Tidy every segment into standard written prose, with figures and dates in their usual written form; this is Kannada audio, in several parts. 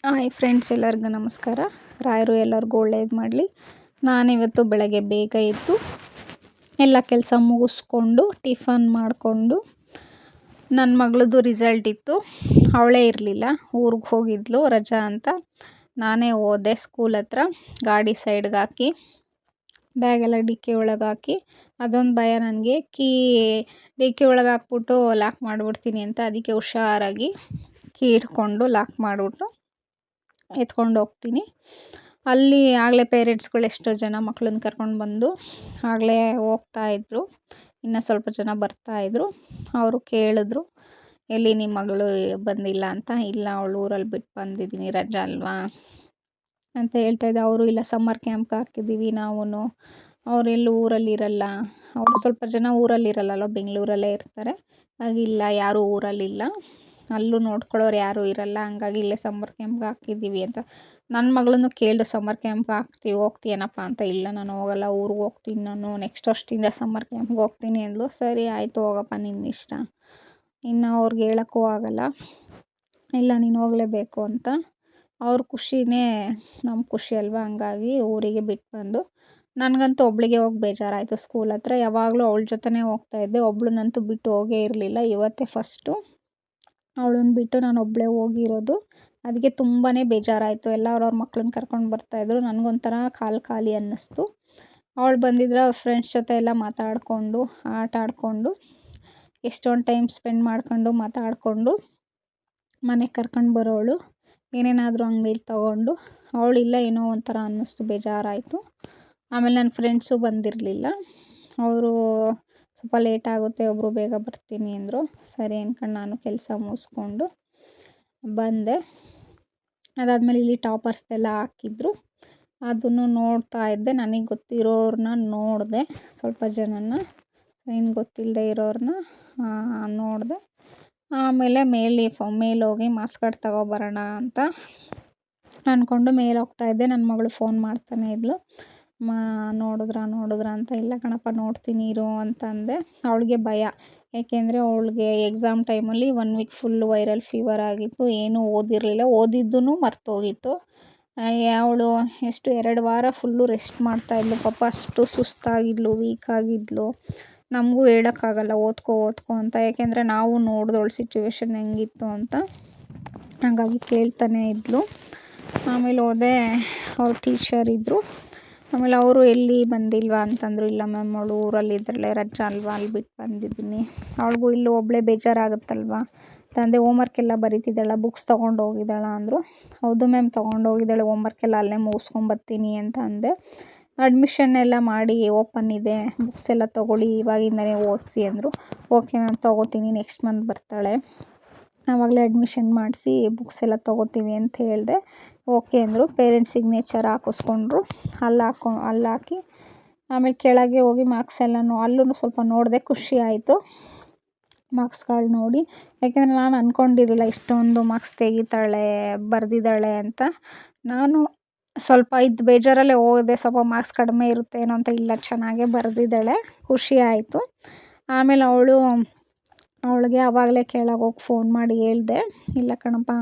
ಹಾಯ್ ಫ್ರೆಂಡ್ಸ್, ಎಲ್ಲರಿಗೂ ನಮಸ್ಕಾರ. ರಾಯರು ಎಲ್ಲರಿಗೂ ಒಳ್ಳೇದು ಮಾಡಲಿ. ನಾನಿವತ್ತು ಬೆಳಗ್ಗೆ ಬೇಗ ಎದ್ದು ಎಲ್ಲ ಕೆಲಸ ಮುಗಿಸ್ಕೊಂಡು ಟಿಫನ್ ಮಾಡಿಕೊಂಡು, ನನ್ನ ಮಗಳದ್ದು ರಿಸಲ್ಟ್ ಇತ್ತು. ಅವಳೇ ಇರಲಿಲ್ಲ, ಊರಿಗೆ ಹೋಗಿದ್ಲು ರಜಾ ಅಂತ. ನಾನೇ ಹೋದೆ ಸ್ಕೂಲ್ ಹತ್ರ. ಗಾಡಿ ಸೈಡ್ಗೆ ಹಾಕಿ ಬ್ಯಾಗೆಲ್ಲ ಡಿಕ್ಕಿ ಒಳಗೆ ಹಾಕಿ, ಅದೊಂದು ಭಯ ನನಗೆ, ಡಿಕ್ಕಿ ಒಳಗೆ ಹಾಕ್ಬಿಟ್ಟು ಲಾಕ್ ಮಾಡಿಬಿಡ್ತೀನಿ ಅಂತ. ಅದಕ್ಕೆ ಹುಷಾರಾಗಿ ಕೀ ಹಿಡ್ಕೊಂಡು ಲಾಕ್ ಮಾಡಿಬಿಟ್ಟು ಎತ್ಕೊಂಡು ಹೋಗ್ತೀನಿ. ಅಲ್ಲಿ ಆಗಲೇ ಪೇರೆಂಟ್ಸ್ಗಳು ಎಷ್ಟೋ ಜನ ಮಕ್ಕಳನ್ನ ಕರ್ಕೊಂಡು ಬಂದು ಆಗಲೇ ಹೋಗ್ತಾಯಿದ್ರು. ಇನ್ನು ಸ್ವಲ್ಪ ಜನ ಬರ್ತಾಯಿದ್ರು. ಅವರು ಕೇಳಿದ್ರು, ಎಲ್ಲಿ ನಿಮ್ಮ ಮಗಳು ಬಂದಿಲ್ಲ ಅಂತ. ಇಲ್ಲ, ಅವಳು ಊರಲ್ಲಿ ಬಿಟ್ಟು ಬಂದಿದ್ದೀನಿ, ರಜಾ ಅಲ್ವಾ ಅಂತ ಹೇಳ್ತಾಯಿದ್ದೆ. ಅವರು ಇಲ್ಲ, ಸಮ್ಮರ್ ಕ್ಯಾಂಪ್ಗೆ ಹಾಕಿದ್ದೀವಿ ನಾವು. ಅವರೆಲ್ಲೂ ಊರಲ್ಲಿರಲ್ಲ, ಅವರು ಸ್ವಲ್ಪ ಜನ ಊರಲ್ಲಿರಲ್ಲ, ಬೆಂಗಳೂರಲ್ಲೇ ಇರ್ತಾರೆ. ಹಾಗಿಲ್ಲ, ಯಾರೂ ಊರಲ್ಲಿಲ್ಲ, ಅಲ್ಲೂ ನೋಡ್ಕೊಳ್ಳೋರು ಯಾರೂ ಇರಲ್ಲ, ಹಂಗಾಗಿ ಇಲ್ಲೇ ಸಮ್ಮರ್ ಕ್ಯಾಂಪ್ಗೆ ಹಾಕಿದ್ದೀವಿ ಅಂತ. ನನ್ನ ಮಗಳನ್ನು ಕೇಳಿದ್ರು, ಸಮ್ಮರ್ ಕ್ಯಾಂಪ್ಗೆ ಹೋಗ್ತೀಯನಪ್ಪ ಅಂತ. ಇಲ್ಲ, ನಾನು ಹೋಗಲ್ಲ, ಊರಿಗೆ ಹೋಗ್ತೀನಿ, ನಾನು ನೆಕ್ಸ್ಟ್ ವರ್ಷದಿಂದ ಸಮ್ಮರ್ ಕ್ಯಾಂಪ್ಗೆ ಹೋಗ್ತೀನಿ ಅಂದ್ಲು. ಸರಿ ಆಯಿತು, ಹೋಗಪ್ಪ, ನಿನ್ನ ಇಷ್ಟ. ಇನ್ನು ಅವ್ರಿಗೆ ಹೇಳೋಕ್ಕೂ ಆಗಲ್ಲ, ಇಲ್ಲ ನೀನು ಹೋಗಲೇಬೇಕು ಅಂತ. ಅವ್ರ ಖುಷಿನೇ ನಮ್ಮ ಖುಷಿ ಅಲ್ವಾ. ಹಂಗಾಗಿ ಊರಿಗೆ ಬಿಟ್ಟು ಬಂದು, ನನಗಂತೂ ಒಬ್ಳಿಗೆ ಹೋಗಿ ಬೇಜಾರಾಯಿತು. ಸ್ಕೂಲ್ ಹತ್ರ ಯಾವಾಗಲೂ ಅವಳ ಜೊತೆನೇ ಹೋಗ್ತಾಯಿದ್ದೆ, ಒಬ್ಳನ್ನಂತೂ ಬಿಟ್ಟು ಹೋಗೇ ಇರಲಿಲ್ಲ. ಇವತ್ತೇ ಫಸ್ಟು ಅವಳನ್ನ ಬಿಟ್ಟು ನಾನು ಒಬ್ಬಳೇ ಹೋಗಿರೋದು. ಅದಕ್ಕೆ ತುಂಬಾ ಬೇಜಾರಾಯಿತು. ಎಲ್ಲ ಅವ್ರವ್ರ ಮಕ್ಳನ್ನ ಕರ್ಕೊಂಡು ಬರ್ತಾಯಿದ್ರು. ನನಗೊಂಥರ ಖಾಲಿ ಅನ್ನಿಸ್ತು. ಅವಳು ಬಂದಿದ್ರೆ ಅವ್ರ ಫ್ರೆಂಡ್ಸ್ ಜೊತೆ ಎಲ್ಲ ಮಾತಾಡಿಕೊಂಡು, ಆಟ ಆಡಿಕೊಂಡು, ಎಷ್ಟೊಂದು ಟೈಮ್ ಸ್ಪೆಂಡ್ ಮಾಡ್ಕೊಂಡು ಮಾತಾಡಿಕೊಂಡು ಮನೆಗೆ ಕರ್ಕೊಂಡು ಬರೋಳು. ಏನೇನಾದರೂ ಅಂಗಡಿಲಿ ತೊಗೊಂಡು, ಅವಳಿಲ್ಲ, ಏನೋ ಒಂಥರ ಅನ್ನಿಸ್ತು, ಬೇಜಾರಾಯಿತು. ಆಮೇಲೆ ನನ್ನ ಫ್ರೆಂಡ್ಸು ಬಂದಿರಲಿಲ್ಲ. ಅವರು ಸ್ವಲ್ಪ ಲೇಟ್ ಆಗುತ್ತೆ, ಒಬ್ಬರು ಬೇಗ ಬರ್ತೀನಿ ಅಂದರು. ಸರಿ ಅಂದ್ಕೊಂಡು ನಾನು ಕೆಲಸ ಮುಗಿಸ್ಕೊಂಡು ಬಂದೆ. ಅದಾದಮೇಲೆ ಇಲ್ಲಿ ಟಾಪರ್ಸ್ದೆಲ್ಲ ಹಾಕಿದ್ರು, ಅದನ್ನು ನೋಡ್ತಾ ಇದ್ದೆ. ನನಗೆ ಗೊತ್ತಿರೋರನ್ನ ನೋಡಿದೆ, ಸ್ವಲ್ಪ ಜನನ, ಏನು ಗೊತ್ತಿಲ್ಲದೆ ಇರೋರನ್ನ ನೋಡಿದೆ. ಆಮೇಲೆ ಮೇಲೋಗಿ ಮಾರ್ಕ್ಸ್ ಕಾರ್ಡ್ ತಗೊಬರೋಣ ಅಂತ ಅಂದ್ಕೊಂಡು ಮೇಲೆ ಹೋಗ್ತಾಯಿದ್ದೆ. ನನ್ನ ಮಗಳು ಫೋನ್ ಮಾಡ್ತಾನೆ ಇದ್ಲು, ನೋಡಿದ್ರ ಅಂತ. ಇಲ್ಲ ಕಣಪ್ಪ, ನೋಡ್ತೀನಿ ಇರು ಅಂತಂದೆ. ಅವಳಿಗೆ ಭಯ, ಏಕೆಂದರೆ ಅವಳಿಗೆ ಎಕ್ಸಾಮ್ ಟೈಮಲ್ಲಿ 1 ವೀಕ್ ಫುಲ್ಲು ವೈರಲ್ ಫೀವರ್ ಆಗಿತ್ತು. ಏನೂ ಓದಿರಲಿಲ್ಲ, ಓದಿದ್ದೂ ಮರ್ತೋಗಿತ್ತು. ಅವಳು 2 ವಾರ ಫುಲ್ಲು ರೆಸ್ಟ್ ಮಾಡ್ತಾಯಿದ್ಲು. ಪಾಪ ಅಷ್ಟು ಸುಸ್ತಾಗಿದ್ಲು, ವೀಕ್ ಆಗಿದ್ಲು. ನಮಗೂ ಹೇಳೋಕ್ಕಾಗಲ್ಲ ಓದ್ಕೋ ಅಂತ, ಏಕೆಂದರೆ ನಾವು ನೋಡಿದವಳ ಸಿಚುವೇಶನ್ ಹೆಂಗಿತ್ತು ಅಂತ. ಹಾಗಾಗಿ ಕೇಳ್ತಾನೆ ಇದ್ಲು. ಆಮೇಲೆ ಹೋದೆ, ಅವ್ರ ಟೀಚರ್ ಇದ್ದರು. ಆಮೇಲೆ ಅವರು ಎಲ್ಲಿ ಬಂದಿಲ್ವಾ ಅಂತಂದರು. ಇಲ್ಲ ಮ್ಯಾಮ್, ಅವಳು ಊರಲ್ಲಿದ್ದರಳೆ, ರಜಾ ಅಲ್ವಾ, ಅಲ್ಲಿ ಬಿಟ್ಟು ಬಂದಿದ್ದೀನಿ. ಅವಳಿಗೂ ಇಲ್ಲೂ ಒಬ್ಬಳೇ ಬೇಜಾರಾಗುತ್ತಲ್ವ ತಂದೆ. ಹೋಮ್ವರ್ಕ್ ಎಲ್ಲ ಬರೀತಿದ್ದಾಳ, ಬುಕ್ಸ್ ತೊಗೊಂಡು ಹೋಗಿದ್ದಾಳ ಅಂದರು. ಹೌದು ಮ್ಯಾಮ್, ತೊಗೊಂಡೋಗಿದ್ದಾಳೆ, ಹೋಮ್ವರ್ಕ್ ಎಲ್ಲ ಅಲ್ಲೇ ಮುಗಿಸ್ಕೊಂಬರ್ತೀನಿ ಅಂತ ಅಂದೆ. ಅಡ್ಮಿಷನ್ ಎಲ್ಲ ಮಾಡಿ ಓಪನ್ ಇದೆ, ಬುಕ್ಸ್ ಎಲ್ಲ ತೊಗೊಳ್ಳಿ, ಇವಾಗಿಂದನೇ ಓದಿಸಿ ಅಂದರು. ಓಕೆ ಮ್ಯಾಮ್, ತೊಗೋತೀನಿ, ನೆಕ್ಸ್ಟ್ ಮಂತ್ ಬರ್ತಾಳೆ, ಆವಾಗಲೇ ಅಡ್ಮಿಷನ್ ಮಾಡಿಸಿ ಬುಕ್ಸ್ ಎಲ್ಲ ತೊಗೋತೀವಿ ಅಂತ ಹೇಳಿದೆ. ಓಕೆ ಅಂದರು. ಪೇರೆಂಟ್ಸ್ ಸಿಗ್ನೇಚರ್ ಹಾಕಿಸ್ಕೊಂಡ್ರು. ಅಲ್ಲಿ ಹಾಕಿ ಆಮೇಲೆ ಕೆಳಗೆ ಹೋಗಿ ಮಾರ್ಕ್ಸ್ ಎಲ್ಲ ಅಲ್ಲೂ ಸ್ವಲ್ಪ ನೋಡಿದೆ, ಖುಷಿ ಆಯಿತು ಮಾರ್ಕ್ಸ್ಗಳು ನೋಡಿ. ಯಾಕೆಂದರೆ ನಾನು ಅಂದ್ಕೊಂಡಿರಲಿಲ್ಲ ಇಷ್ಟೊಂದು ಮಾರ್ಕ್ಸ್ ತೆಗಿತಾಳೆ, ಬರೆದಿದ್ದಾಳೆ ಅಂತ. ನಾನು ಸ್ವಲ್ಪ ಬೇಜಾರಲ್ಲೇ ಹೋದೆ, ಸ್ವಲ್ಪ ಮಾರ್ಕ್ಸ್ ಕಡಿಮೆ ಇರುತ್ತೇನೋ ಅಂತ. ಇಲ್ಲ, ಚೆನ್ನಾಗೇ ಬರೆದಿದ್ದಾಳೆ, ಖುಷಿ ಆಯಿತು. ಆಮೇಲೆ ಅವಳಿಗೆ ಆವಾಗಲೇ ಕೆಳಗೆ ಹೋಗಿ ಫೋನ್ ಮಾಡಿ ಹೇಳಿದೆ, ಇಲ್ಲ ಕಣಪ್ಪ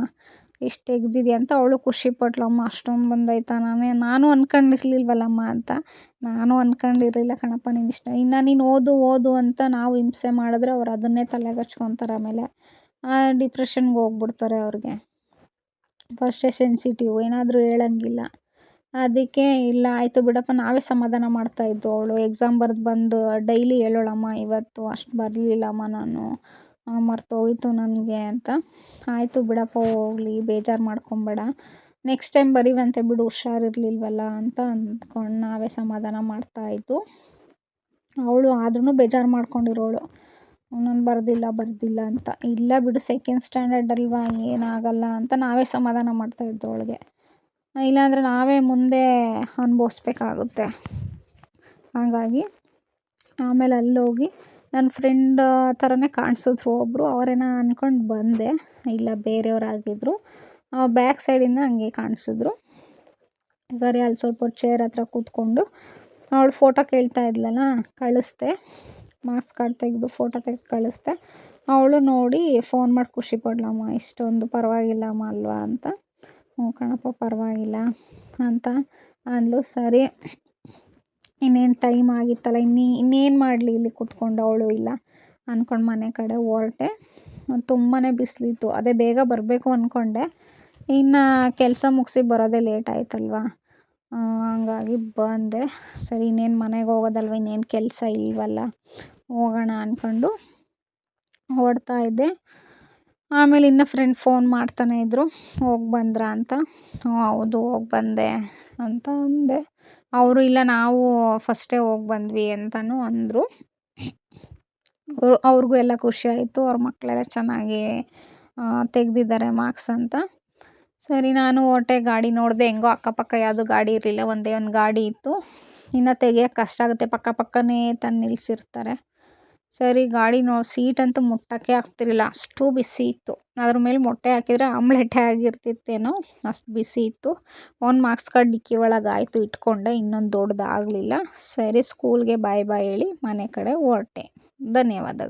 ಎಷ್ಟು ತೆಗ್ದಿದ್ಯಾ ಅಂತ. ಅವಳು ಖುಷಿ ಪಟ್ಲಮ್ಮ, ಅಷ್ಟೊಂದು ಬಂದೈತಾ, ನಾನು ಅಂದ್ಕೊಂಡಿರ್ಲಿಲ್ವಲ್ಲಮ್ಮ ಅಂತ. ನಾನು ಅಂದ್ಕೊಂಡಿರಲಿಲ್ಲ ಕಣಪ್ಪ, ನೀನು ಇಷ್ಟ, ಇನ್ನು ನೀನು ಓದು ಅಂತ ನಾವು ಹಿಂಸೆ ಮಾಡಿದ್ರೆ ಅವ್ರು ಅದನ್ನೇ ತಲೆಗೆ ಹಚ್ಕೊತಾರೆ. ಆಮೇಲೆ ಡಿಪ್ರೆಷನ್ಗೆ ಹೋಗ್ಬಿಡ್ತಾರೆ. ಅವ್ರಿಗೆ ಫಸ್ಟೇ ಸೆನ್ಸಿಟಿವ್, ಏನಾದರೂ ಹೇಳೋಂಗಿಲ್ಲ. ಅದಕ್ಕೆ ಇಲ್ಲ ಆಯಿತು ಬಿಡಪ್ಪ, ನಾವೇ ಸಮಾಧಾನ ಮಾಡ್ತಾಯಿದ್ದು. ಅವಳು ಎಕ್ಸಾಮ್ ಬರೆದು ಬಂದು ಡೈಲಿ ಹೇಳೋಳಮ್ಮ, ಇವತ್ತು ಅಷ್ಟು ಬರಲಿಲ್ಲಮ್ಮ ನಾನು, ಮರ್ತೋಗಿತ್ತು ನನಗೆ ಅಂತ. ಆಯಿತು ಬಿಡಪ್ಪ, ಹೋಗಲಿ, ಬೇಜಾರು ಮಾಡ್ಕೊಬೇಡ, ನೆಕ್ಸ್ಟ್ ಟೈಮ್ ಬರೀವಂತೆ ಬಿಡು, ಹುಷಾರಿರ್ಲಿಲ್ವಲ್ಲ ಅಂತ ಅಂದ್ಕೊಂಡು ನಾವೇ ಸಮಾಧಾನ ಮಾಡ್ತಾಯಿದ್ದು. ಅವಳು ಆದ್ರೂ ಬೇಜಾರು ಮಾಡ್ಕೊಂಡಿರೋಳು, ನಾನು ಬರೆದಿಲ್ಲ ಅಂತ. ಇಲ್ಲ ಬಿಡು, ಸೆಕೆಂಡ್ ಸ್ಟ್ಯಾಂಡರ್ಡ್ ಅಲ್ವಾ, ಏನಾಗಲ್ಲ ಅಂತ ನಾವೇ ಸಮಾಧಾನ ಮಾಡ್ತಾಯಿದ್ದು ಅವಳಿಗೆ. ಇಲ್ಲಾಂದರೆ ನಾವೇ ಮುಂದೆ ಅನುಭವಿಸ್ಬೇಕಾಗುತ್ತೆ. ಹಾಗಾಗಿ ಆಮೇಲೆ ಅಲ್ಲೋಗಿ ನನ್ನ ಫ್ರೆಂಡ್ ಥರನೇ ಕಾಣಿಸಿದ್ರು ಒಬ್ಬರು, ಅವರೇನ ಅಂದ್ಕೊಂಡು ಬಂದೆ. ಇಲ್ಲ, ಬೇರೆಯವರಾಗಿದ್ದರು. ಬ್ಯಾಕ್ ಸೈಡಿಂದ ಹಂಗೆ ಕಾಣಿಸಿದ್ರು. ಸರಿ, ಅಲ್ಲಿ ಸ್ವಲ್ಪ ಹೊತ್ತು ಚೇರ್ ಹತ್ರ ಕೂತ್ಕೊಂಡು ಅವಳು ಫೋಟೋ ಕೇಳ್ತಾ ಇದ್ಲಲ್ಲ, ಕಳಿಸ್ದೆ. ಮಾರ್ಕ್ಸ್ ಕಾರ್ಡ್ ತೆಗೆದು ಫೋಟೋ ತೆಗೆದು ಕಳಿಸ್ದೆ. ಅವಳು ನೋಡಿ ಫೋನ್ ಮಾಡಿ ಖುಷಿ ಪಡ್ಲಮ್ಮ, ಇಷ್ಟೊಂದು ಪರವಾಗಿಲ್ಲಮ್ಮ ಅಲ್ವಾ ಅಂತ. ಕಣಪ್ಪ ಪರವಾಗಿಲ್ಲ ಅಂತ ಅಂದ್ಲು. ಸರಿ ಇನ್ನೇನು ಟೈಮ್ ಆಗಿತ್ತಲ್ಲ, ಇನ್ನೇನು ಮಾಡಲಿ ಇಲ್ಲಿ ಕೂತ್ಕೊಂಡು ಅವಳು ಇಲ್ಲ ಅಂದ್ಕೊಂಡು ಮನೆ ಕಡೆ ಹೊರಟೆ. ತುಂಬಾ ಬಿಸಿಲಿತ್ತು. ಅದೇ ಬೇಗ ಬರಬೇಕು ಅಂದ್ಕೊಂಡೆ, ಇನ್ನು ಕೆಲಸ ಮುಗಿಸಿ ಬರೋದೇ ಲೇಟ್ ಆಯ್ತಲ್ವ, ಹಂಗಾಗಿ ಬಂದೆ. ಸರಿ ಇನ್ನೇನು ಮನೆಗೆ ಹೋಗೋದಲ್ವ, ಇನ್ನೇನು ಕೆಲಸ ಇಲ್ವಲ್ಲ, ಹೋಗೋಣ ಅಂದ್ಕೊಂಡು ಹೊರಡ್ತಾ ಇದ್ದೆ. ಆಮೇಲೆ ಇನ್ನು ಫ್ರೆಂಡ್ ಫೋನ್ ಮಾಡ್ತಾನೆ ಇದ್ದರು, ಹೋಗಿ ಬಂದ್ರಾ ಅಂತ. ಹೌದು ಹೋಗಿ ಬಂದೆ ಅಂತ ಅಂದೆ. ಅವರು ಇಲ್ಲ ನಾವು ಫಸ್ಟೇ ಹೋಗಿ ಬಂದ್ವಿ ಅಂತಲೂ ಅಂದರು. ಅವ್ರಿಗೂ ಎಲ್ಲ ಖುಷಿ ಆಯಿತು, ಅವ್ರ ಮಕ್ಕಳೆಲ್ಲ ಚೆನ್ನಾಗಿ ತೆಗೆದಿದ್ದಾರೆ ಮಾರ್ಕ್ಸ್ ಅಂತ. ಸರಿ ನಾನು ಹೊರಟೆ, ಗಾಡಿ ನೋಡಿದೆ, ಹೆಂಗೋ ಅಕ್ಕಪಕ್ಕ ಯಾವುದೂ ಗಾಡಿ ಇರಲಿಲ್ಲ, ಒಂದೇ ಒಂದು ಗಾಡಿ ಇತ್ತು. ಇನ್ನು ತೆಗಿಯೋಕ್ಕೆ ಕಷ್ಟ ಆಗುತ್ತೆ, ಪಕ್ಕನೇ ತಂದು ನಿಲ್ಲಿಸಿರ್ತಾರೆ. ಸರಿ ಗಾಡಿ ಸೀಟಂತೂ ಮುಟ್ಟೋಕ್ಕೆ ಆಗ್ತಿರಲಿಲ್ಲ, ಅಷ್ಟು ಬಿಸಿ ಇತ್ತು. ಅದ್ರ ಮೇಲೆ ಮೊಟ್ಟೆ ಹಾಕಿದರೆ ಆಮ್ಲೆಟೇ ಆಗಿರ್ತಿತ್ತೇನೋ, ಅಷ್ಟು ಬಿಸಿ ಇತ್ತು. ಒಂದು ಮಾರ್ಕ್ಸ್ ಕಾರ್ಡ್ ಡಿಕ್ಕಿ ಒಳಗೆ ಆಯಿತು, ಇಟ್ಕೊಂಡೆ, ಇನ್ನೊಂದು ದೊಡ್ಡದಾಗಲಿಲ್ಲ. ಸರಿ ಸ್ಕೂಲ್ಗೆ ಬಾಯ್ ಹೇಳಿ ಮನೆ ಕಡೆ ಹೊರಟೆ. ಧನ್ಯವಾದಗಳು.